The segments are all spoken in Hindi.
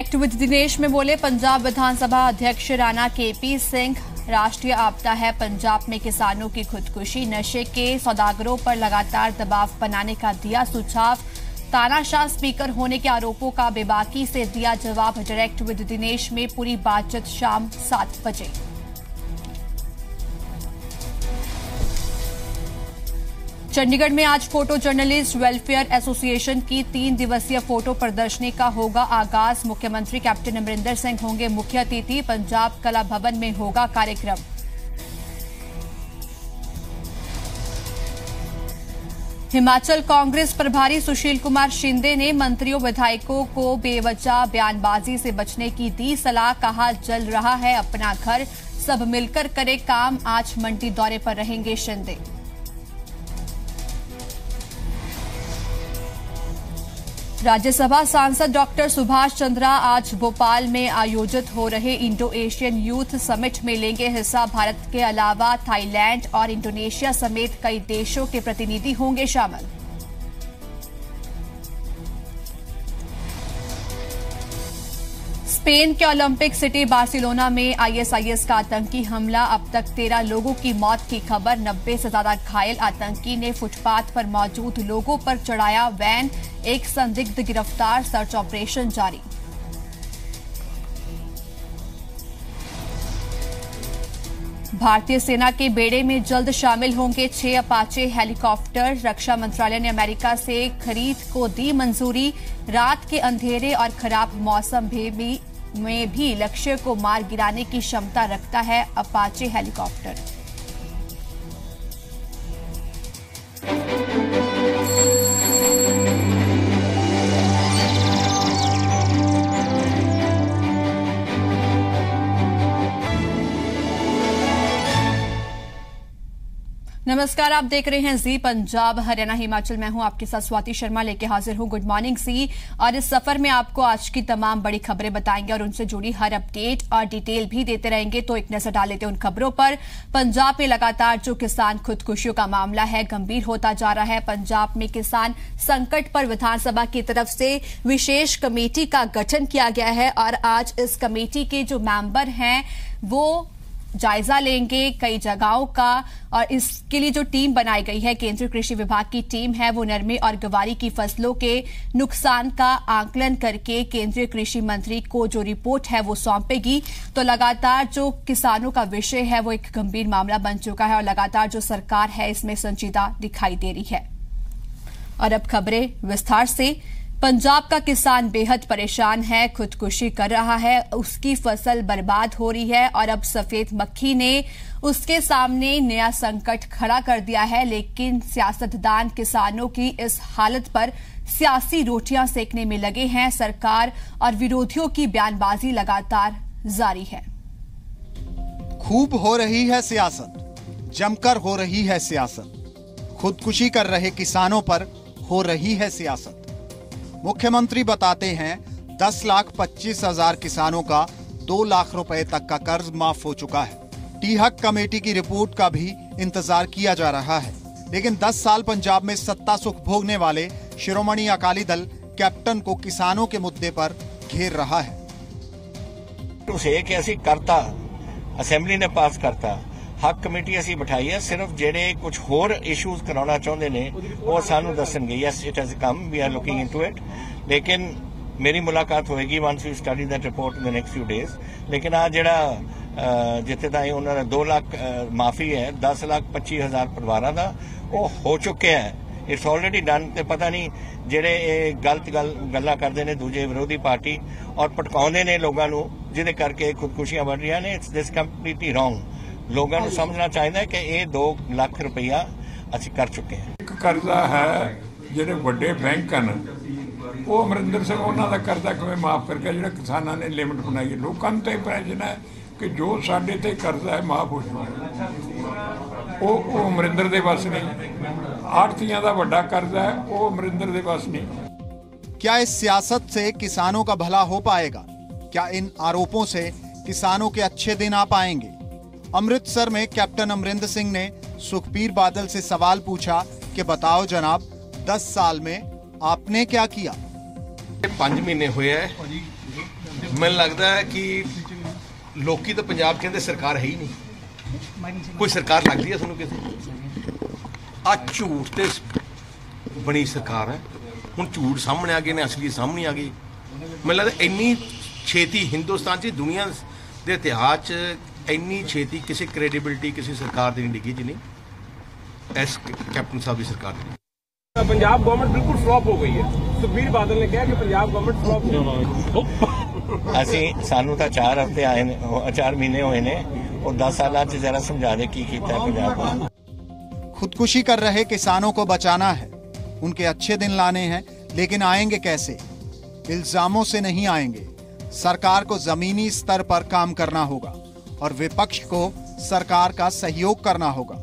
डायरेक्ट विद दिनेश में बोले पंजाब विधानसभा अध्यक्ष राणा केपी सिंह। राष्ट्रीय आपदा है पंजाब में किसानों की खुदकुशी। नशे के सौदागरों पर लगातार दबाव बनाने का दिया सुझाव। तानाशाह स्पीकर होने के आरोपों का बेबाकी से दिया जवाब। डायरेक्ट विद दिनेश में पूरी बातचीत शाम 7 बजे। चंडीगढ़ में आज फोटो जर्नलिस्ट वेलफेयर एसोसिएशन की 3 दिवसीय फोटो प्रदर्शनी का होगा आगाज। मुख्यमंत्री कैप्टन अमरिंदर सिंह होंगे मुख्य अतिथि। पंजाब कला भवन में होगा कार्यक्रम। हिमाचल कांग्रेस प्रभारी सुशील कुमार शिंदे ने मंत्रियों विधायकों को बेवजह बयानबाजी से बचने की दी सलाह। कहा जल रहा है अपना घर, सब मिलकर करे काम। आज मंडी दौरे पर रहेंगे शिंदे। राज्यसभा सांसद डॉक्टर सुभाष चंद्रा आज भोपाल में आयोजित हो रहे इंडो एशियन यूथ समिट में लेंगे हिस्सा। भारत के अलावा थाईलैंड और इंडोनेशिया समेत कई देशों के प्रतिनिधि होंगे शामिल। स्पेन के ओलंपिक सिटी बार्सिलोना में आईएसआईएस का आतंकी हमला। अब तक 13 लोगों की मौत की खबर। 90 से ज्यादा घायल। आतंकी ने फुटपाथ पर मौजूद लोगों पर चढ़ाया वैन। एक संदिग्ध गिरफ्तार। सर्च ऑपरेशन जारी। भारतीय सेना के बेड़े में जल्द शामिल होंगे 6 अपाचे हेलीकॉप्टर। रक्षा मंत्रालय ने अमेरिका से खरीद को दी मंजूरी। रात के अंधेरे और खराब मौसम में भी लक्ष्य को मार गिराने की क्षमता रखता है अपाचे हेलीकॉप्टर। नमस्कार, आप देख रहे हैं जी पंजाब हरियाणा हिमाचल। मैं हूं आपके साथ स्वाति शर्मा लेके हाजिर हूं। गुड मॉर्निंग सी। और इस सफर में आपको आज की तमाम बड़ी खबरें बताएंगे और उनसे जुड़ी हर अपडेट और डिटेल भी देते रहेंगे। तो एक नजर डाल लेते हैं उन खबरों पर। पंजाब में लगातार जो किसान खुदकुशियों का मामला है गंभीर होता जा रहा है। पंजाब में किसान संकट पर विधानसभा की तरफ से विशेष कमेटी का गठन किया गया है और आज इस कमेटी के जो मेंबर हैं वो जायजा लेंगे कई जगहों का। और इसके लिए जो टीम बनाई गई है केंद्रीय कृषि विभाग की टीम है वो नरमे और गवारी की फसलों के नुकसान का आकलन करके केंद्रीय कृषि मंत्री को जो रिपोर्ट है वो सौंपेगी। तो लगातार जो किसानों का विषय है वो एक गंभीर मामला बन चुका है और लगातार जो सरकार है इसमें संजीदा दिखाई दे रही है। और अब खबरें विस्तार से। पंजाब का किसान बेहद परेशान है, खुदकुशी कर रहा है, उसकी फसल बर्बाद हो रही है और अब सफेद मक्खी ने उसके सामने नया संकट खड़ा कर दिया है। लेकिन सियासतदान किसानों की इस हालत पर सियासी रोटियां सेकने में लगे हैं। सरकार और विरोधियों की बयानबाजी लगातार जारी है। खूब हो रही है सियासत, जमकर हो रही है सियासत। खुदकुशी कर रहे किसानों पर हो रही है सियासत। मुख्यमंत्री बताते हैं 10,25,000 किसानों का 2 लाख रुपए तक का कर्ज माफ हो चुका है। टीहक कमेटी की रिपोर्ट का भी इंतजार किया जा रहा है। लेकिन 10 साल पंजाब में सत्ता सुख भोगने वाले शिरोमणि अकाली दल कैप्टन को किसानों के मुद्दे पर घेर रहा है। कि असी करता असेंबली ने पास करता हक कमेटी असी बिठाई है। सिर्फ जेडे कुछ होर इशूज कराना चाहते ने वो सानू दसणगे। Yes it has come, we are looking into it. लेकिन मेरी मुलाकात होएगी once we study that report in the next few days. लेकिन आ जेड़ा जिथे ताई उन्होंने 2 लाख माफी है 10,25,000 परिवारों का वो हो चुके हैं। It's already done. ते पता नहीं जेडे गलत गल्लां करते ने दूजे विरोधी पार्टी और भटकाउंदे ने लोगों नूं जिहदे करके खुदकुशियां बढ़ रही ने। It's this completely wrong. लोगों को समझना चाहिए कि ये 2 लाख रुपया असी कर चुके हैं। एक कर्जा है ਜਿਹੜੇ ਵੱਡੇ ਬੈਂਕ ਹਨ ਉਹ ਅਮਰਿੰਦਰ ਸਿੰਘ ਉਹਨਾਂ ਦਾ ਕਰਜ਼ਾ ਕਿਵੇਂ ਮਾਫ ਕਰਕੇ ਜਿਹੜਾ ਕਿਸਾਨਾਂ ਨੇ ਲਿਮਟ ਬਣਾਈ ਹੈ। ਲੋਕਾਂ ਨੂੰ ਤਾਂ ਇਹ ਪ੍ਰੈਸ਼ਨ ਹੈ ਕਿ ਜੋ ਸਾਡੇ ਤੇ ਕਰਜ਼ਾ ਹੈ ਮਾਫ ਹੋ ਜਾਵੇ। ਉਹ ਅਮਰਿੰਦਰ ਦੇ ਵੱਸ ਨਹੀਂ। ਆੜਤੀਆਂ ਦਾ ਵੱਡਾ ਕਰਜ਼ਾ ਹੈ ਉਹ ਅਮਰਿੰਦਰ ਦੇ ਵੱਸ नहीं। क्या इस सियासत से किसानों का भला हो पाएगा? क्या इन आरोपों से किसानों के अच्छे दिन आ पाएंगे? अमृतसर में कैप्टन अमरिंदर सिंह ने सुखबीर बादल से सवाल पूछा कि बताओ जनाब 10 साल में आपने क्या किया? 5 महीने हुए है ਮੈਨੂੰ ਲੱਗਦਾ ਹੈ ਕਿ ਲੋਕੀ ਤਾਂ ਪੰਜਾਬ ਕਹਿੰਦੇ ਸਰਕਾਰ ਹੈ ਹੀ ਨਹੀਂ, ਕੋਈ ਸਰਕਾਰ ਲੱਗਦੀ ਹੈ ਤੁਹਾਨੂੰ ਕਿਸੇ? ਆ ਝੂਠ ਤੇ ਬਣੀ ਸਰਕਾਰ ਹੈ। ਹੁਣ ਝੂਠ ਸਾਹਮਣੇ ਆ ਗਏ ਨੇ, ਅਸਲੀ ਸਾਹਮਣੇ ਆ ਗਈ। ਮੈਨੂੰ ਲੱਗਦਾ ਇੰਨੀ ਛੇਤੀ ਹਿੰਦੁਸਤਾਨ 'ਚ, ਦੁਨੀਆ ਦੇ ਇਤਿਹਾਸ 'ਚ ਇੰਨੀ ਛੇਤੀ ਕਿਸੇ ਕ੍ਰੈਡੀਬਿਲਿਟੀ ਕਿਸੇ ਸਰਕਾਰ ਦੀ ਨਹੀਂ ਡਿੱਗੀ ਜਿੰਨੀ ਇਸ ਕੈਪਟਨ ਸਾਹਿਬ ਦੀ ਸਰਕਾਰ ਦੀ। पंजाब गवर्नमेंट बिल्कुल फ्लॉप हो गई है। सुखबीर बादल ने कहा कि पंजाब गवर्नमेंट फ्लॉप ਅਸੀਂ ਸਾਨੂੰ ਤਾਂ 4 ਹਫ਼ਤੇ ਆਏ ਨੇ, 4 ਮਹੀਨੇ ਹੋਏ ਨੇ, और 10 ਸਾਲਾਂ 'ਚ जरा समझा दे की कीता पंजाब ने। खुदकुशी कर रहे किसानों को बचाना है, उनके अच्छे दिन लाने हैं, लेकिन आएंगे कैसे? इल्जामों से नहीं आएंगे। सरकार को जमीनी स्तर पर काम करना होगा और विपक्ष को सरकार का सहयोग करना होगा,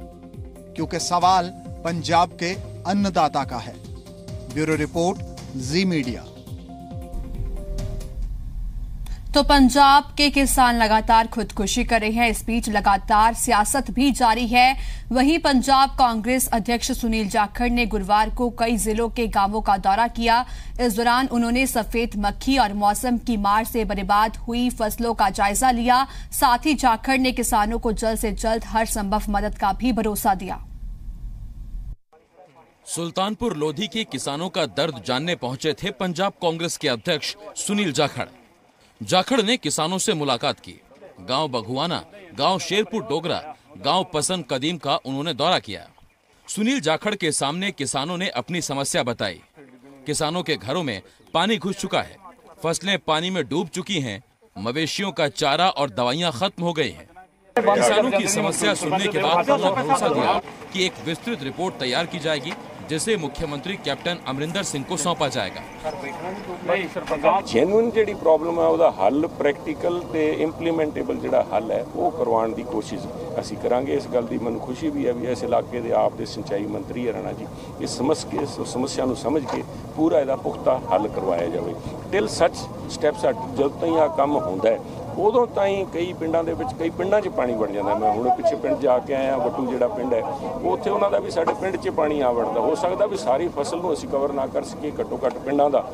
क्योंकि सवाल पंजाब के अन्नदाता का है। ब्यूरो रिपोर्ट, जी मीडिया। तो पंजाब के किसान लगातार खुदकुशी कर रहे हैं। इस बीच लगातार सियासत भी जारी है। वहीं पंजाब कांग्रेस अध्यक्ष सुनील जाखड़ ने गुरुवार को कई जिलों के गांवों का दौरा किया। इस दौरान उन्होंने सफेद मक्खी और मौसम की मार से बर्बाद हुई फसलों का जायजा लिया। साथ ही जाखड़ ने किसानों को जल्द से जल्द हर संभव मदद का भी भरोसा दिया। सुल्तानपुर लोधी के किसानों का दर्द जानने पहुंचे थे पंजाब कांग्रेस के अध्यक्ष सुनील जाखड़। जाखड़ ने किसानों से मुलाकात की। गांव बघुआना, गांव शेरपुर डोगरा, गांव पसंद कदीम का उन्होंने दौरा किया। सुनील जाखड़ के सामने किसानों ने अपनी समस्या बताई। किसानों के घरों में पानी घुस चुका है, फसलें पानी में डूब चुकी हैं, मवेशियों का चारा और दवाइयां खत्म हो गई हैं। किसानों की समस्या सुनने के बाद उन्होंने भरोसा दिया कि एक विस्तृत रिपोर्ट तैयार की जाएगी, जिसे मुख्यमंत्री कैप्टन अमरिंदर सिंह को सौंपा जाएगा। जेन्युइन जिहड़ी प्रॉब्लम है ਉਹਦਾ हल प्रैक्टिकल ते इंप्लीमेंटेबल जिहड़ा हल है वो करवाउण दी कोशिश ਅਸੀਂ ਕਰਾਂਗੇ। ਇਸ ਗੱਲ ਦੀ ਮੈਨੂੰ ਖੁਸ਼ੀ ਵੀ ਹੈ ਵੀ ਇਸ ਇਲਾਕੇ ਦੇ ਆਪ ਦੇ ਸਿੰਚਾਈ ਮੰਤਰੀ ਰਾਣਾ ਜੀ ਇਸ ਸਮੱਸਿਆ ਨੂੰ ਸਮਝ ਕੇ ਪੂਰਾ ਇਹਦਾ ਪੁਖਤਾ ਹੱਲ ਕਰਵਾਇਆ ਜਾਵੇ। ਟਿਲ ਸੱਚ ਸਟੈਪਸ ਜਦੋਂ ਤਾਈਂ ਆ ਕੰਮ ਹੁੰਦਾ ਹੈ ਉਦੋਂ ਤਾਈਂ ਕਈ ਪਿੰਡਾਂ ਦੇ ਵਿੱਚ ਕਈ ਪਿੰਡਾਂ 'ਚ ਪਾਣੀ ਵੜ ਜਾਂਦਾ। ਮੈਂ ਹੁਣ ਪਿੱਛੇ ਪਿੰਡ ਜਾ ਕੇ ਆਇਆ, ਵੱਟੂ ਜਿਹੜਾ ਪਿੰਡ ਹੈ ਉੱਥੇ ਉਹਨਾਂ ਦਾ ਵੀ ਸਾਡੇ ਪਿੰਡ 'ਚ ਪਾਣੀ ਆ ਵੜਦਾ। ਹੋ ਸਕਦਾ ਵੀ ਸਾਰੀ ਫਸਲ ਨੂੰ ਅਸੀਂ ਕਵਰ ਨਾ ਕਰ ਸਕੀਏ, ਘੱਟੋ ਘੱਟ ਪਿੰਡਾਂ ਦਾ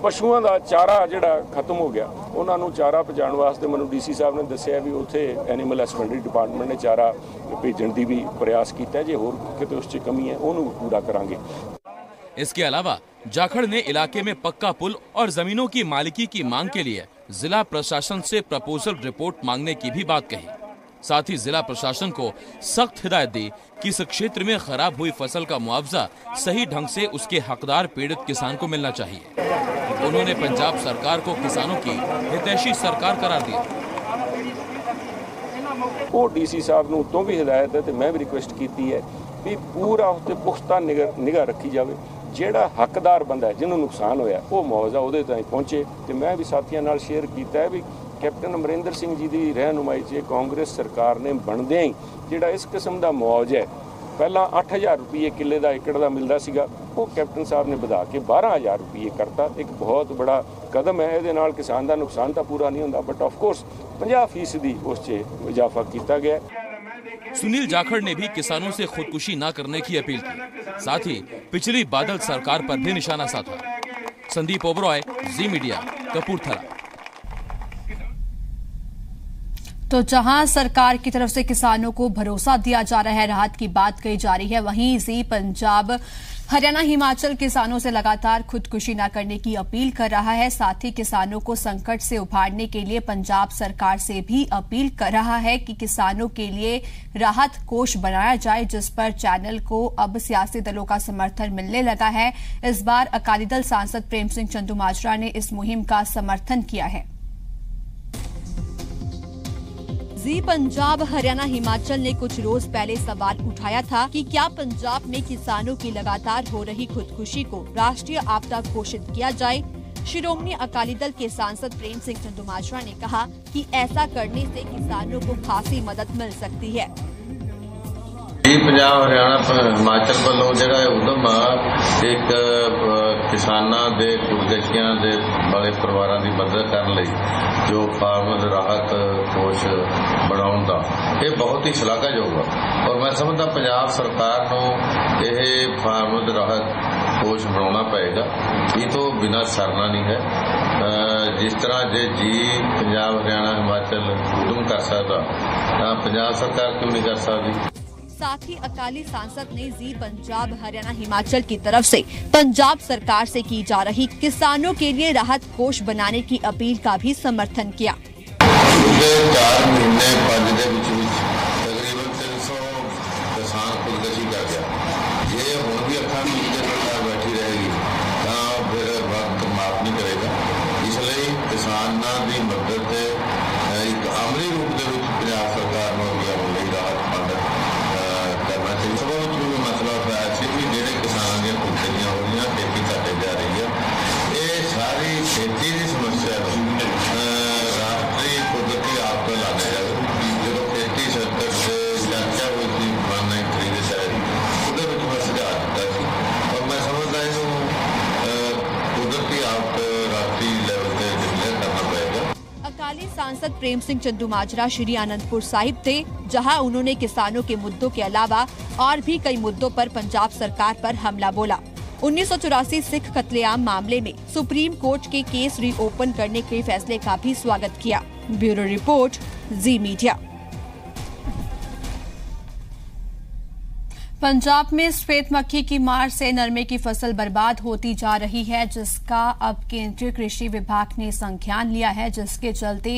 ਪਸ਼ੂਆਂ ਦਾ ਚਾਰਾ ਜਿਹੜਾ ਖਤਮ ਹੋ ਗਿਆ, ਉਹਨਾਂ ਨੂੰ ਚਾਰਾ ਪਹੁੰਚਾਉਣ ਵਾਸਤੇ ਮੈਨੂੰ ਡੀਸੀ ਸਾਹਿਬ ਨੇ ਦੱਸਿਆ ਵੀ ਉੱਥੇ ਐਨੀਮਲ ਹਸਬੈਂਡਰੀ ਡਿਪਾਰਟਮੈਂਟ ਨੇ ਚਾਰਾ ਭੇਜਣ ਦੀ ਵੀ प्रयास किया। जे होर किते उस च कमी है उन्होंने पूरा करांगे। इसके अलावा जाखड़ ने इलाके में पक्का पुल और जमीनों की मालिकी की मांग के लिए जिला प्रशासन से प्रपोजल रिपोर्ट मांगने की भी बात कही। साथ ही जिला प्रशासन को सख्त हिदायत दी कि इस क्षेत्र में खराब हुई फसल का मुआवजा सही ढंग से उसके हकदार पीड़ित किसान को मिलना चाहिए। उन्होंने पंजाब सरकार को किसानों की हितैषी सरकार करार दिया। वो डीसी साहब ने उतों भी हिदायत है तो मैं भी रिक्वेस्ट की है भी पूरा उसते पुख्ता निगाह रखी जाए। ਜਿਹੜਾ हकदार बंदा है जिन्होंने नुकसान होया वो मुआवजा ਉਹਦੇ ਤਾਈਂ पहुंचे। तो मैं भी साथियों नाल शेयर किया है भी कैप्टन अमरिंदर सिंह जी की रहनुमाई च कांग्रेस सरकार ने बनदे ही जिहड़ा इस किस्म का मुआवजा है पहला 8000 रुपये किले का एकड़ का मिलता सीगा वो कैप्टन साहब ने बढ़ा के 12000 रुपये करता। एक बहुत बड़ा कदम है। ये नाल किसान का नुकसान तो पूरा नहीं होता बट ऑफ कोर्स 50% उस इजाफा किया गया। सुनील जाखड़ ने भी किसानों से खुदकुशी न करने की अपील की। साथ ही पिछली बादल सरकार पर भी निशाना साधा। संदीप ओबरॉय, जी मीडिया, कपूरथला। तो जहां सरकार की तरफ से किसानों को भरोसा दिया जा रहा है, राहत की बात कही जा रही है, वहीं जी पंजाब हरियाणा हिमाचल किसानों से लगातार खुदकुशी न करने की अपील कर रहा है। साथ ही किसानों को संकट से उभारने के लिए पंजाब सरकार से भी अपील कर रहा है कि किसानों के लिए राहत कोष बनाया जाए, जिस पर चैनल को अब सियासी दलों का समर्थन मिलने लगा है। इस बार अकाली दल सांसद प्रेम सिंह चंदूमाजरा ने इस मुहिम का समर्थन किया है। जी पंजाब हरियाणा हिमाचल ने कुछ रोज पहले सवाल उठाया था कि क्या पंजाब में किसानों की लगातार हो रही खुदकुशी को राष्ट्रीय आपदा घोषित किया जाए। शिरोमणि अकाली दल के सांसद प्रेम सिंह चंदूमाजरा ने कहा कि ऐसा करने से किसानों को खासी मदद मिल सकती है। जी पंजाब हरियाणा हिमाचल वालों जिहड़ा उद्यम एक किसानां दे खुदकुशियां दे वाले परिवारां दी मदद करन लई जो फार्मर राहत कोष बनाउण दा ये बहुत ही शलाघायोग है और मैं समझदा पंजाब सरकार नूं यह फार्मर राहत कोष बनाउणा पएगा। ये तो बिना सरना नहीं है। जिस तरह जे जी पंजाब हरियाणा हिमाचल उद्यम कर सकता तो पंजाब सरकार क्यों नहीं कर सकती। साथ ही अकाली सांसद ने जी पंजाब हरियाणा हिमाचल की तरफ से पंजाब सरकार से की जा रही किसानों के लिए राहत कोष बनाने की अपील का भी समर्थन किया। 4 महीने 5 ਦੇ ਵਿੱਚ तकरीबन 300 किसान खुदकशी कर गया। ये ਹੁਣ भी ਅੱਖਾਂ ਮੀਚ ਕੇ सरकार बैठी रहेगी तो फिर वक्त माफ नहीं करेगा। इसलिए किसानों की मदद एक अमली रूप के पंजाब सरकार ਨੂੰ ਅੱਗੇ ਆਉਣ ਲਈ ਰਾਹਤ ਫੰਡ करना चाहिए। सभा में मसला पाया कि ਜਿਹੜੇ किसानों ਦੀਆਂ ਖੁਦਕਸ਼ੀਆਂ ਹੋ ਰਹੀਆਂ खेती ਘਟੇ जा रही है। ये सारी खेती की समस्या राष्ट्रीय कुदरती आपदा लाने जाए जो खेती संकट से चर्चा हुई थी मानना खरीदे शायद ਉਹਦੇ ਵਿੱਚ ਮੈਂ ਸੁਝਾਅ ਦਿੱਤਾ ਸੀ और मैं समझदा ਇਹਨੂੰ कुदरती आपदा राष्ट्रीय लेवल ਤੇ डिक्लेयर करना पड़ेगा। अकाली सांसद प्रेम सिंह चंदूमाजरा श्री आनंदपुर साहिब थे, जहां उन्होंने किसानों के मुद्दों के अलावा और भी कई मुद्दों पर पंजाब सरकार पर हमला बोला। 1984 सिख कत्लेआम मामले में सुप्रीम कोर्ट के केस रीओपन करने के फैसले का भी स्वागत किया। ब्यूरो रिपोर्ट, जी मीडिया। पंजाब में सफेद मक्खी की मार से नरमे की फसल बर्बाद होती जा रही है, जिसका अब केंद्रीय कृषि विभाग ने संज्ञान लिया है, जिसके चलते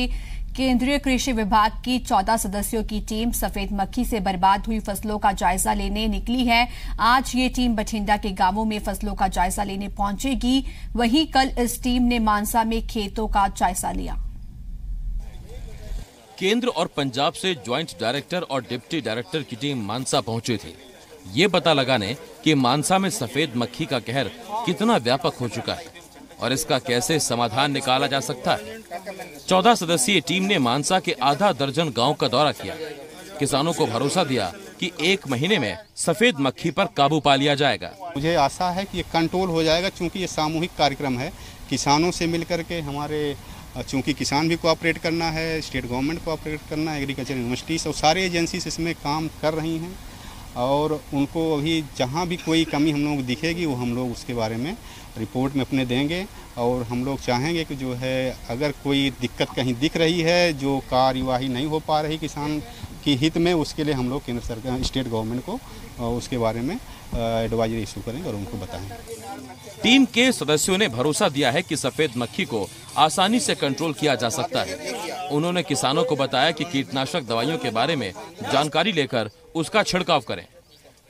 केंद्रीय कृषि विभाग की 14 सदस्यों की टीम सफेद मक्खी से बर्बाद हुई फसलों का जायजा लेने निकली है। आज ये टीम बठिंडा के गांवों में फसलों का जायजा लेने पहुंचेगी। वहीं कल इस टीम ने मानसा में खेतों का जायजा लिया। केंद्र और पंजाब से ज्वाइंट डायरेक्टर और डिप्टी डायरेक्टर की टीम मानसा पहुंचे थे, ये पता लगाने कि मानसा में सफेद मक्खी का कहर कितना व्यापक हो चुका है और इसका कैसे समाधान निकाला जा सकता है। 14 सदस्यीय टीम ने मानसा के आधा दर्जन गांव का दौरा किया। किसानों को भरोसा दिया कि 1 महीने में सफेद मक्खी पर काबू पा लिया जाएगा। मुझे आशा है कि ये कंट्रोल हो जाएगा, क्योंकि ये सामूहिक कार्यक्रम है। किसानों से मिलकर के हमारे, चूँकि किसान भी कोऑपरेट करना है, स्टेट गवर्नमेंट कोऑपरेट करना है, एग्रीकल्चर यूनिवर्सिटीज और सारे एजेंसीज इसमें काम कर रही हैं और उनको अभी जहाँ भी कोई कमी हम लोग दिखेगी वो हम लोग उसके बारे में रिपोर्ट में अपने देंगे। और हम लोग चाहेंगे कि जो है अगर कोई दिक्कत कहीं दिख रही है जो कार्यवाही नहीं हो पा रही किसान की हित में, उसके लिए हम लोग केंद्र सरकार स्टेट गवर्नमेंट को उसके बारे में एडवाइजरी इशू करेंगे और उनको बताएंगे। टीम के सदस्यों ने भरोसा दिया है कि सफेद मक्खी को आसानी से कंट्रोल किया जा सकता है। उन्होंने किसानों को बताया कि कीटनाशक दवाइयों के बारे में जानकारी लेकर उसका छिड़काव करें।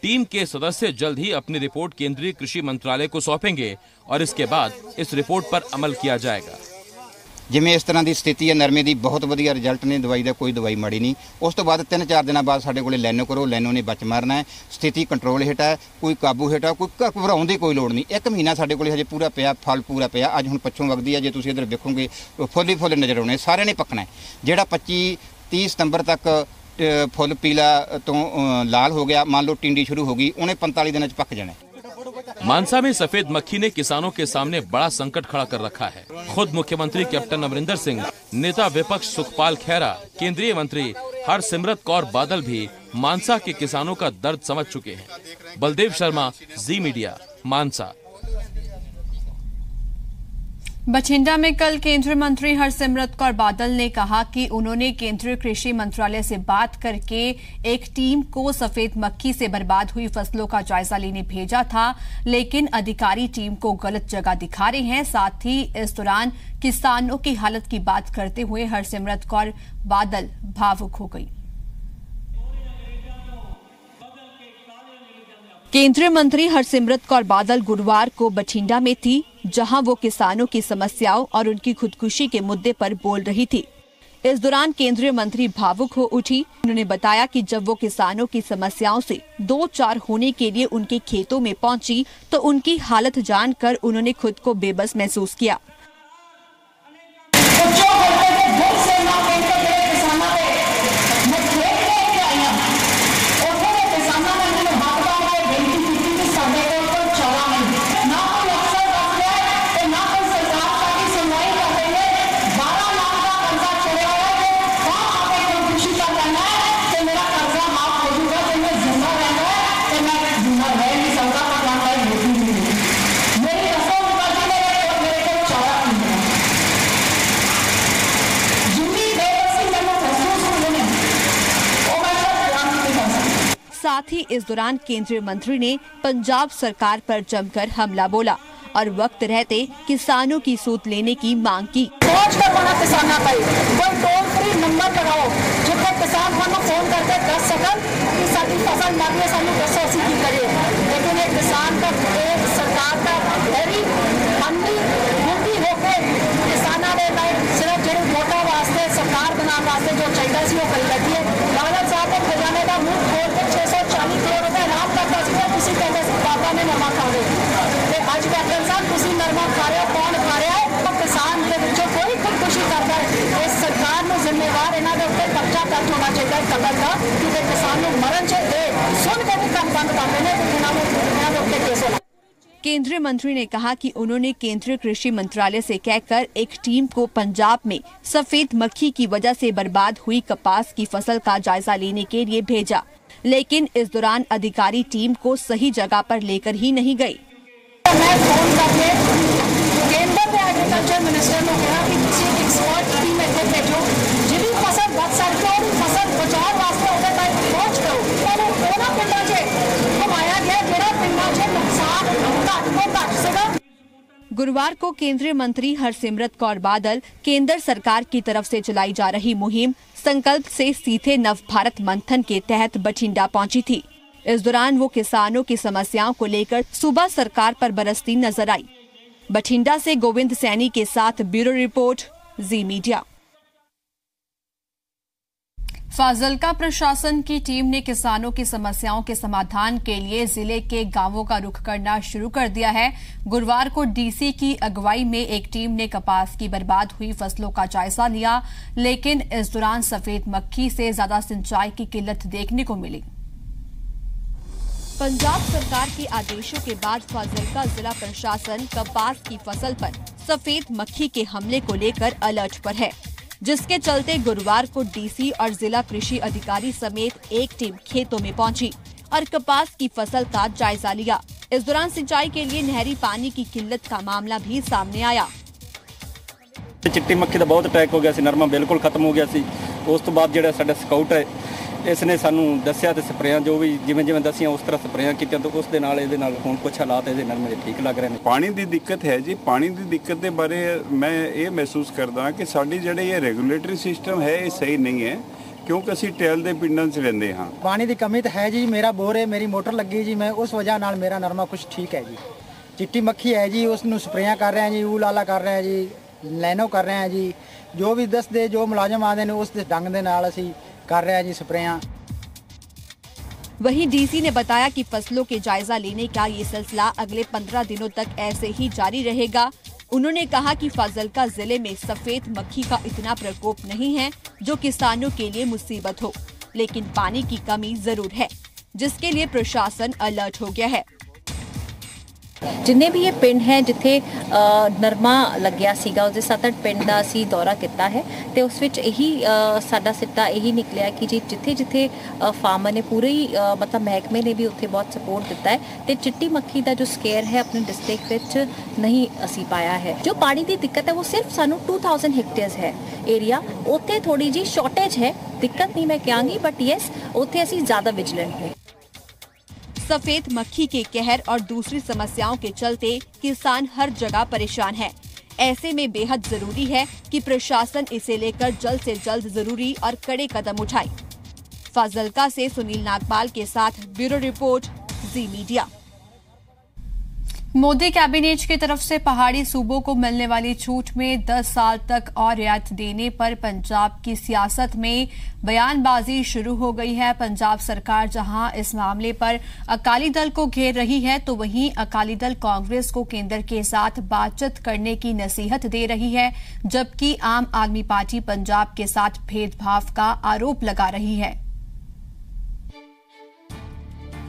टीम के सदस्य जल्द ही अपनी रिपोर्ट केंद्रीय कृषि मंत्रालय को सौंपेंगे और इसके बाद इस रिपोर्ट पर अमल किया जाएगा। जिमें इस तरह की स्थिति है नरमे की बहुत वधिया रिजल्ट ने, दवाई का कोई दवाई माड़ी नहीं। उस तो बाद 3-4 दिन बाद साढ़े को लैनो करो, लैनो ने बच मारना है। स्थिति कंट्रोल हेठ है, कोई काबू हेठ है, कोई घबराने की कोई लोड़ नहीं। 1 महीना साढ़े को हजे पूरा पिया, फल पूरा पिया। अज हुण पछों वगदी है, जे तुसीं इधर देखोगे फुल ही फुल नज़र आने, सारे ने पकना है। जिहड़ा 25-30 सितंबर तक फुल पीला तो लाल हो गया, मान लो टिंडी शुरू होगी, उन्हें 45 दिन पक जाना है। मानसा में सफेद मक्खी ने किसानों के सामने बड़ा संकट खड़ा कर रखा है। खुद मुख्यमंत्री कैप्टन अमरिंदर सिंह, नेता विपक्ष सुखपाल खैरा, केंद्रीय मंत्री हरसिमरत कौर बादल भी मानसा के किसानों का दर्द समझ चुके हैं। बलदेव शर्मा, जी मीडिया, मानसा। बठिंडा में कल केंद्रीय मंत्री हरसिमरत कौर बादल ने कहा कि उन्होंने केंद्रीय कृषि मंत्रालय से बात करके एक टीम को सफेद मक्खी से बर्बाद हुई फसलों का जायजा लेने भेजा था, लेकिन अधिकारी टीम को गलत जगह दिखा रहे हैं। साथ ही इस दौरान किसानों की हालत की बात करते हुए हरसिमरत कौर बादल भावुक हो गई। केंद्रीय मंत्री हरसिमरत कौर बादल गुरुवार को बठिंडा में थी, जहां वो किसानों की समस्याओं और उनकी खुदकुशी के मुद्दे पर बोल रही थी। इस दौरान केंद्रीय मंत्री भावुक हो उठी। उन्होंने बताया कि जब वो किसानों की समस्याओं से 2-4 होने के लिए उनके खेतों में पहुंची तो उनकी हालत जानकर उन्होंने खुद को बेबस महसूस किया। मेरी साथ ही इस दौरान केंद्रीय मंत्री ने पंजाब सरकार पर जमकर हमला बोला और वक्त रहते किसानों की सूत लेने की मांग की। किसाना कोई टोल फ्री नंबर लगाओ जिथे किसान सानू फोन करके दस सकन कि साडी फसल मर गई, सानू दसो असीं की करिए। लेकिन एक किसान का सरकार का वेरी अंधी मुंडी होके किसाना दे सिर्फ जेड़े वोटां वास्ते सरकार बनाने वास्ते जो चाहिए सी वो करी बैठी है। लालच साहब ने खजाने का मुंह खोल के 640 करोड़ रुपए इनाम करता सी, किसी कहते बाबा ने नरमा खा गए। अज कैप्टन साहब तुसी नरमा खा रहे हो, कौन खा रहा है? तो किसान के विचों कोई खुदकुशी करता है। इस सरकार में जिम्मेवार इन्हां दे उत्ते पर्चा दर्ज होना चाहिए कतल का कि किसान नूं मरण च सुन के भी काम बंद कर देने इन्हां दे उत्ते केस होना। केंद्रीय मंत्री ने कहा कि उन्होंने केंद्रीय कृषि मंत्रालय से कहकर एक टीम को पंजाब में सफेद मक्खी की वजह से बर्बाद हुई कपास की फसल का जायजा लेने के लिए भेजा, लेकिन इस दौरान अधिकारी टीम को सही जगह पर लेकर ही नहीं गई। मैं फोन करके केंद्र के एग्रीकल्चर मिनिस्टर ने कहा कि किसी एक्सपर्ट टीम इत्थे भेजो जिहदी फसल बच सकती है, फसल बचाव वास्ते उहदे तक पहुंच करो। उन्होंने ਉਹਨਾਂ ਪਿੰਡਾਂ 'ਚ घुमाया गया ਜਿਹੜਾ ਪਿੰਡਾਂ 'ਚ नुकसान घट ਤੋਂ घट ਸੀਗਾ। गुरुवार को केंद्रीय मंत्री हरसिमरत कौर बादल केंद्र सरकार की तरफ से चलाई जा रही मुहिम संकल्प से सीधे नव भारत मंथन के तहत बठिंडा पहुंची थी। इस दौरान वो किसानों की समस्याओं को लेकर सूबा सरकार पर बरसती नजर आई। बठिंडा से गोविंद सैनी के साथ ब्यूरो रिपोर्ट, जी मीडिया। फाजिल्का प्रशासन की टीम ने किसानों की समस्याओं के समाधान के लिए जिले के गांवों का रुख करना शुरू कर दिया है। गुरुवार को डीसी की अगुवाई में एक टीम ने कपास की बर्बाद हुई फसलों का जायजा लिया, लेकिन इस दौरान सफेद मक्खी से ज्यादा सिंचाई की किल्लत देखने को मिली। पंजाब सरकार के आदेशों के बाद फाजिल्का जिला प्रशासन कपास की फसल पर सफेद मक्खी के हमले को लेकर अलर्ट पर है, जिसके चलते गुरुवार को डीसी और जिला कृषि अधिकारी समेत एक टीम खेतों में पहुंची और कपास की फसल का जायजा लिया। इस दौरान सिंचाई के लिए नहरी पानी की किल्लत का मामला भी सामने आया। चिट्टी मक्खी का बहुत अटैक हो गया सी, नरमा बिल्कुल खत्म हो गया सी। उस तो बाद जिहड़ा साडा स्काउट है इसने सानू दस्सिया ते स्प्रेयां जो भी जिवें जिवें दस्सियां उस तरह स्प्रेयां कीतियां तो उस दे नाल इहदे नाल हुण कुछ हालात इहदे नरमे दे ठीक लग रहे हैं। पानी की दिक्कत है जी, पानी की दिक्कत के बारे मैं ये महसूस करदा कि साडी जिहड़े ये रेगूलेटरी सिस्टम है ये सही नहीं है, क्योंकि असीं टैल दे पिंडां 'च रहिंदे हां। पानी की कमी तो है जी, मेरा बोर है, मेरी मोटर लगी जी, मैं उस वजह नाल मेरा नरमा कुछ ठीक है जी। चिट्टी मक्खी है जी, उसनूं स्प्रेयां कर रहे हैं जी, ऊल आला कर रहे हैं जी, लैनो कर रहे हैं जी, जो भी दसदे जो मुलाजम आते हैं उस ढंग दे नाल असीं कर रहे हैं जी स्प्रेयां। वहीं डीसी ने बताया कि फसलों के जायजा लेने का ये सिलसिला अगले 15 दिनों तक ऐसे ही जारी रहेगा। उन्होंने कहा कि फाजिल्का जिले में सफेद मक्खी का इतना प्रकोप नहीं है जो किसानों के लिए मुसीबत हो, लेकिन पानी की कमी जरूर है, जिसके लिए प्रशासन अलर्ट हो गया है। जिन्ने भी ये पिंड है जिथे नरमा लग्या सीगा उसके 7-8 पिंड का असी दौरा किया है तो उस विच यही साडा सिट्टा यही निकलिया कि जी जिथे जिथे फार्मर ने पूरे ही मतलब महकमे ने भी उत्थे बहुत सपोर्ट दिता है तो चिट्टी मक्खी का जो स्केयर है अपने डिस्ट्रिक्ट विच नहीं असी पाया है। जो पानी की दिक्कत है वो सिर्फ सानू 2000 हेक्टेयर्स है एरिया, उत्थे थोड़ी जी शॉर्टेज है, दिक्कत नहीं मैं कहांगी, बट यस उत्थे असी ज्यादा विजिलेंट है। सफेद मक्खी के कहर और दूसरी समस्याओं के चलते किसान हर जगह परेशान है। ऐसे में बेहद जरूरी है कि प्रशासन इसे लेकर जल्द से जल्द जरूरी और कड़े कदम उठाए। फाजिल्का से सुनील नागपाल के साथ ब्यूरो रिपोर्ट, जी मीडिया। मोदी कैबिनेट की तरफ से पहाड़ी सूबों को मिलने वाली छूट में 10 साल तक और रियायत देने पर पंजाब की सियासत में बयानबाजी शुरू हो गई है। पंजाब सरकार जहां इस मामले पर अकाली दल को घेर रही है तो वहीं अकाली दल कांग्रेस को केंद्र के साथ बातचीत करने की नसीहत दे रही है, जबकि आम आदमी पार्टी पंजाब के साथ भेदभाव का आरोप लगा रही है।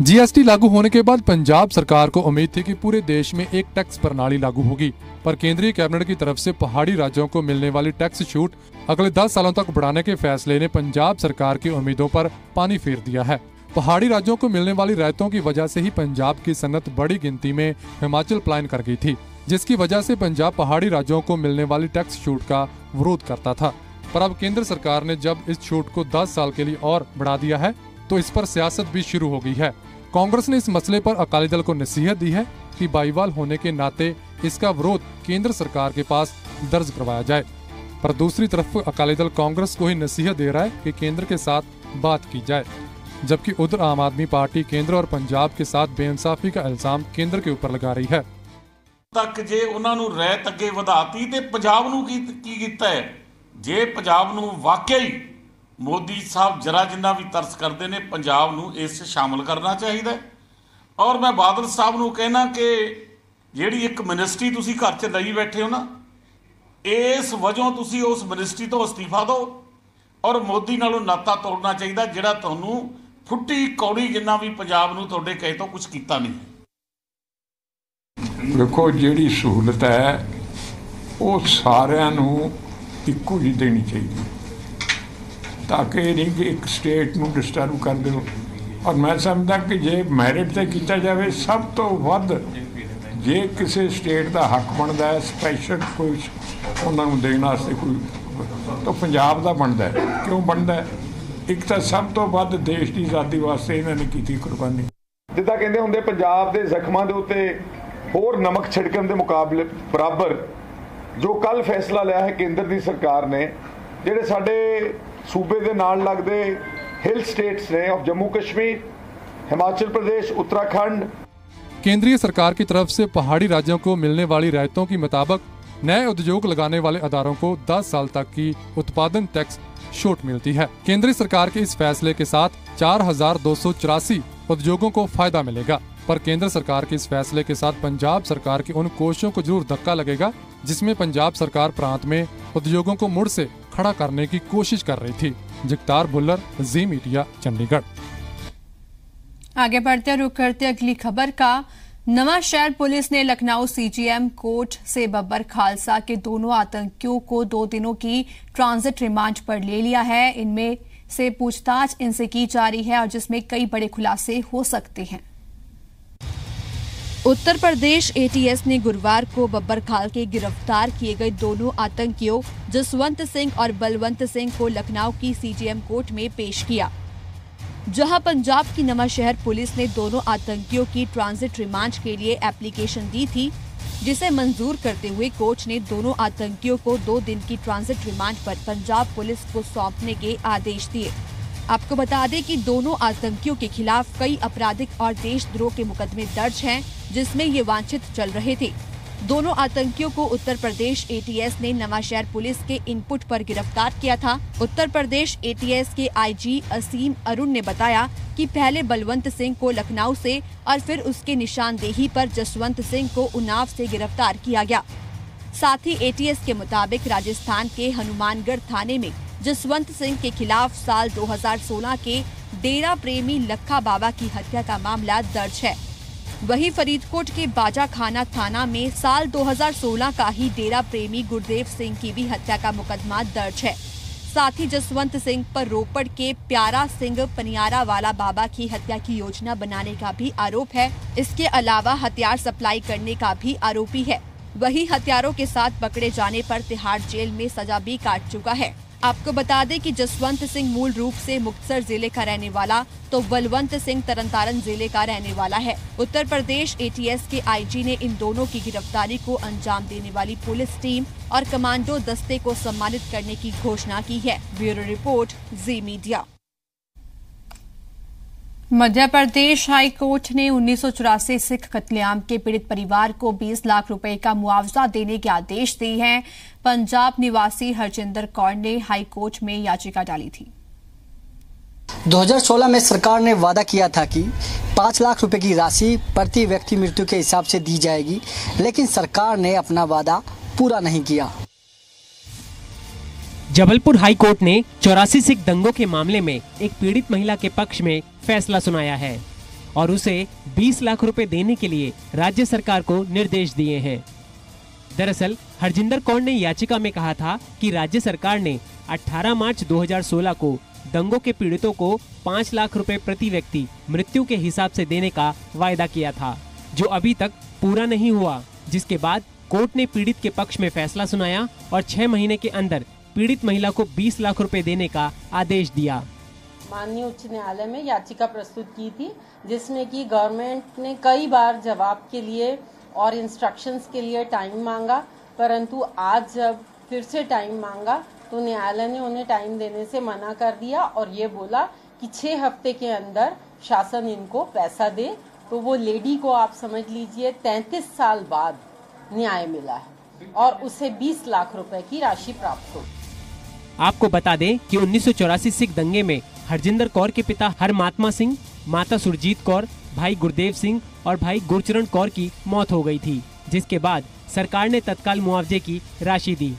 जीएसटी लागू होने के बाद पंजाब सरकार को उम्मीद थी कि पूरे देश में एक टैक्स प्रणाली लागू होगी, पर केंद्रीय कैबिनेट की तरफ से पहाड़ी राज्यों को मिलने वाली टैक्स छूट अगले 10 सालों तक बढ़ाने के फैसले ने पंजाब सरकार की उम्मीदों पर पानी फेर दिया है। पहाड़ी राज्यों को मिलने वाली रियायतों की वजह से ही पंजाब की सनत बड़ी गिनती में हिमाचल पलायन कर गई थी, जिसकी वजह से पंजाब पहाड़ी राज्यों को मिलने वाली टैक्स छूट का विरोध करता था। पर अब केंद्र सरकार ने जब इस छूट को 10 साल के लिए और बढ़ा दिया है तो इस पर सियासत भी शुरू हो गई है। कांग्रेस ने इस मसले पर अकाली दल को नसीहत दी है कि बाईवाल होने के नाते इसका विरोध केंद्र सरकार के पास दर्ज करवाया जाए। पर दूसरी तरफ अकाली दल कांग्रेस को ही नसीहत दे रहा है कि केंद्र के साथ बात की जाए, जबकि उधर आम आदमी पार्टी केंद्र और पंजाब के साथ बेइंसाफी का इल्जाम केंद्र के ऊपर लगा रही है। तक जे उन्हां नूं रहत अगे वधाती ते पंजाब नूं की कीता है। जे पंजाब नूं वाकई मोदी साहब जरा जिन्ना भी तरस करते ने, पंजाब नूं इस शामिल करना चाहिए। और मैं बादल साहब नूं कहना कि जिहड़ी एक मिनिस्ट्री तुसीं घर च लई बैठे हो ना, इस वजहों तुसीं उस मिनिस्ट्री तो अस्तीफा दो और मोदी नालों नाता तोड़ना चाहिए, जिहड़ा तुहानूं फुੱਟੀ कौड़ी जिन्ना भी पंजाब नूं तुहाडे कहे तो कुछ कीता नहीं। देखो जिहड़ी सहूलत है वो सारिਆਂ ਨੂੰ ਇੱਕੋ ਹੀ देनी चाहिए, ताकि नहीं कि एक स्टेट ਨੂੰ डिस्टर्ब कर दो। और मैं समझदा कि जे मैरिट ते किया जाए सब तो वध जे किसी स्टेट का हक बनता है स्पैशल कोई उन्होंने देने वास्ते कोई तो पंजाब का बनता है। क्यों बनता है? एक तो सब तो वध देश की आज़ादी वास्ते इन्होंने की कुर्बानी। जिदा कहते होंगे पंजाब के जख्मां के उत्ते होर नमक छिड़कन के मुकाबले बराबर जो कल फैसला लिया है केंद्र की सरकार ने, जिहड़े साडे सूबे के नाल लगदे हिल स्टेट्स ने ऑफ जम्मू कश्मीर, हिमाचल प्रदेश, उत्तराखंड। केंद्रीय सरकार की तरफ से पहाड़ी राज्यों को मिलने वाली रियायतों के मुताबिक नए उद्योग लगाने वाले अदारों को 10 साल तक की उत्पादन टैक्स छूट मिलती है। केंद्रीय सरकार के इस फैसले के साथ 4284 उद्योगों को फायदा मिलेगा। पर केंद्र सरकार के इस फैसले के साथ पंजाब सरकार की उन कोशिशों को जरूर धक्का लगेगा जिसमें पंजाब सरकार प्रांत में उद्योगों को मुड़ से खड़ा करने की कोशिश कर रही थी। जगतार भुल्लर, जी मीडिया, चंडीगढ़। आगे बढ़ते रुख करते अगली खबर का। नवांशहर पुलिस ने लखनऊ सीजीएम कोर्ट से बब्बर खालसा के दोनों आतंकियों को 2 दिनों की ट्रांजिट रिमांड पर ले लिया है। इनमें से पूछताछ इनसे की जा रही है और जिसमें कई बड़े खुलासे हो सकते हैं। उत्तर प्रदेश एटीएस ने गुरुवार को बब्बर खाल के गिरफ्तार किए गए दोनों आतंकियों जसवंत सिंह और बलवंत सिंह को लखनऊ की सीजीएम कोर्ट में पेश किया, जहां पंजाब की नवांशहर पुलिस ने दोनों आतंकियों की ट्रांजिट रिमांड के लिए एप्लीकेशन दी थी, जिसे मंजूर करते हुए कोर्ट ने दोनों आतंकियों को 2 दिन की ट्रांजिट रिमांड पर पंजाब पुलिस को सौंपने के आदेश दिए। आपको बता दें कि दोनों आतंकियों के खिलाफ कई आपराधिक और देशद्रोह के मुकदमे दर्ज हैं, जिसमें ये वांछित चल रहे थे। दोनों आतंकियों को उत्तर प्रदेश एटीएस ने नवांशहर पुलिस के इनपुट पर गिरफ्तार किया था। उत्तर प्रदेश एटीएस के आईजी असीम अरुण ने बताया कि पहले बलवंत सिंह को लखनऊ से और फिर उसके निशानदेही पर जसवंत सिंह को उन्नाव से गिरफ्तार किया गया। साथ ही एटीएस के मुताबिक राजस्थान के हनुमानगढ़ थाने में जसवंत सिंह के खिलाफ साल 2016 के डेरा प्रेमी लखा बाबा की हत्या का मामला दर्ज है। वहीं फरीदकोट के बाजाखाना थाना में साल 2016 का ही डेरा प्रेमी गुरदेव सिंह की भी हत्या का मुकदमा दर्ज है। साथ ही जसवंत सिंह पर रोपड़ के प्यारा सिंह पनियारा वाला बाबा की हत्या की योजना बनाने का भी आरोप है। इसके अलावा हथियार सप्लाई करने का भी आरोपी है। वही हथियारों के साथ पकड़े जाने पर तिहाड़ जेल में सजा भी काट चुका है। आपको बता दें कि जसवंत सिंह मूल रूप से मुक्तसर जिले का रहने वाला तो बलवंत सिंह तरनतारन जिले का रहने वाला है। उत्तर प्रदेश एटीएस के आईजी ने इन दोनों की गिरफ्तारी को अंजाम देने वाली पुलिस टीम और कमांडो दस्ते को सम्मानित करने की घोषणा की है। ब्यूरो रिपोर्ट, जी media. Madhya Pradesh high court ने 1984 सिख कत्लेआम के पीड़ित परिवार को 20 लाख रुपए का मुआवजा देने के आदेश दिए हैं। पंजाब निवासी हरजिंदर कौर ने हाई कोर्ट में याचिका डाली थी। 2016 में सरकार ने वादा किया था कि 5 लाख रुपए की राशि प्रति व्यक्ति मृत्यु के हिसाब से दी जाएगी, लेकिन सरकार ने अपना वादा पूरा नहीं किया। जबलपुर हाई कोर्ट ने 84 सिख दंगों के मामले में एक पीड़ित महिला के पक्ष में फैसला सुनाया है और उसे 20 लाख रुपए देने के लिए राज्य सरकार को निर्देश दिए हैं। दरअसल हरजिंदर कौर ने याचिका में कहा था कि राज्य सरकार ने 18 मार्च 2016 को दंगों के पीड़ितों को 5 लाख रुपए प्रति व्यक्ति मृत्यु के हिसाब से देने का वायदा किया था, जो अभी तक पूरा नहीं हुआ। जिसके बाद कोर्ट ने पीड़ित के पक्ष में फैसला सुनाया और 6 महीने के अंदर पीड़ित महिला को 20 लाख रुपए देने का आदेश दिया। माननीय उच्च न्यायालय में याचिका प्रस्तुत की थी, जिसमें कि गवर्नमेंट ने कई बार जवाब के लिए और इंस्ट्रक्शंस के लिए टाइम मांगा, परंतु आज जब फिर से टाइम मांगा तो न्यायालय ने उन्हें टाइम देने से मना कर दिया और ये बोला कि 6 हफ्ते के अंदर शासन इनको पैसा दे। तो वो लेडी को आप समझ लीजिए 33 साल बाद न्याय मिला है और उसे 20 लाख रुपए की राशि प्राप्त हो। आपको बता दें कि 1984 सिख दंगे में हरजिंदर कौर के पिता हरमात्मा सिंह, माता सुरजीत कौर, भाई गुरदेव सिंह और भाई गुरचरण कौर की मौत हो गई थी, जिसके बाद सरकार ने तत्काल मुआवजे की राशि दी।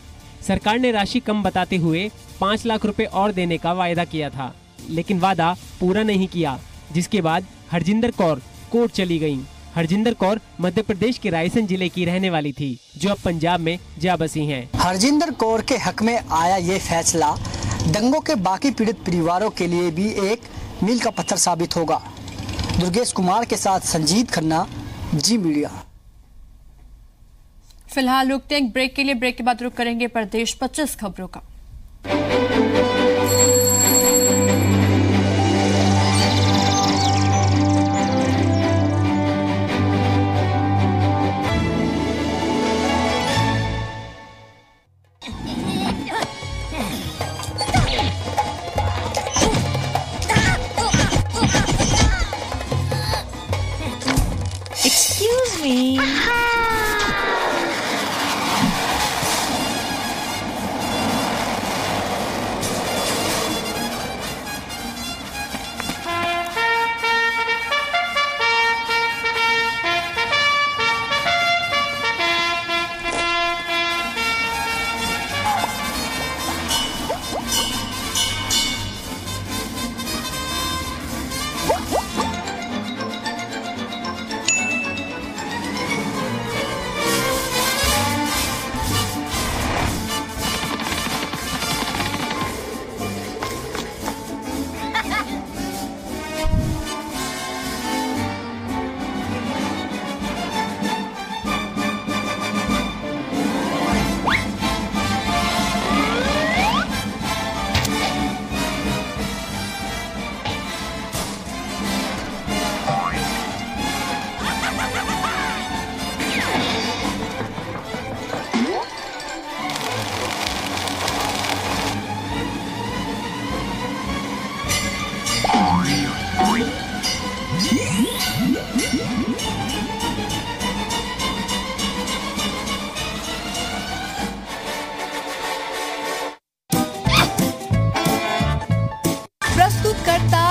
सरकार ने राशि कम बताते हुए 5 लाख रुपए और देने का वायदा किया था, लेकिन वादा पूरा नहीं किया, जिसके बाद हरजिंदर कौर कोर्ट चली गयीं। हरजिंदर कौर मध्य प्रदेश के रायसेन जिले की रहने वाली थी, जो अब पंजाब में जा बसी हैं। हरजिंदर कौर के हक में आया ये फैसला दंगों के बाकी पीड़ित परिवारों के लिए भी एक मील का पत्थर साबित होगा। दुर्गेश कुमार के साथ संजीत खन्ना, जी मीडिया। फिलहाल रुकते हैं ब्रेक के लिए। ब्रेक के बाद रुक करेंगे प्रदेश 25 खबरों का। Excuse me.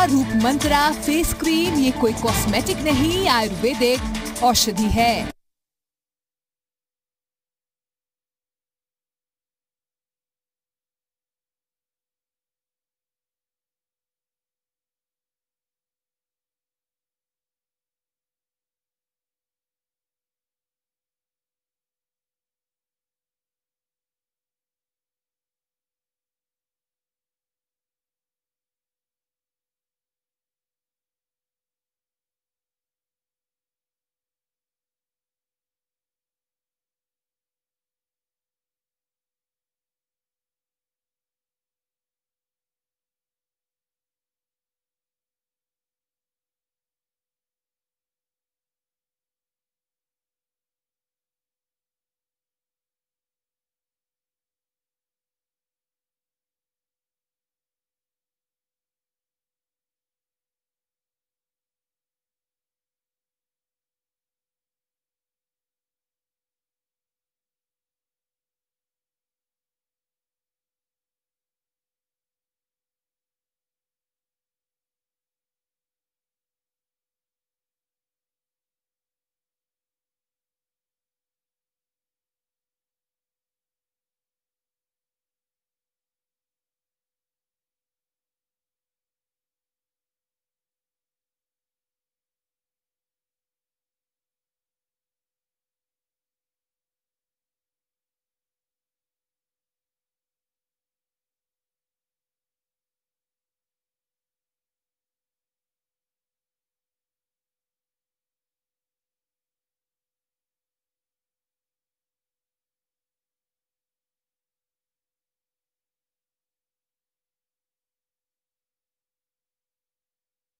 रूप मंत्रा फेस क्रीम ये कोई कॉस्मेटिक नहीं, आयुर्वेदिक औषधि है।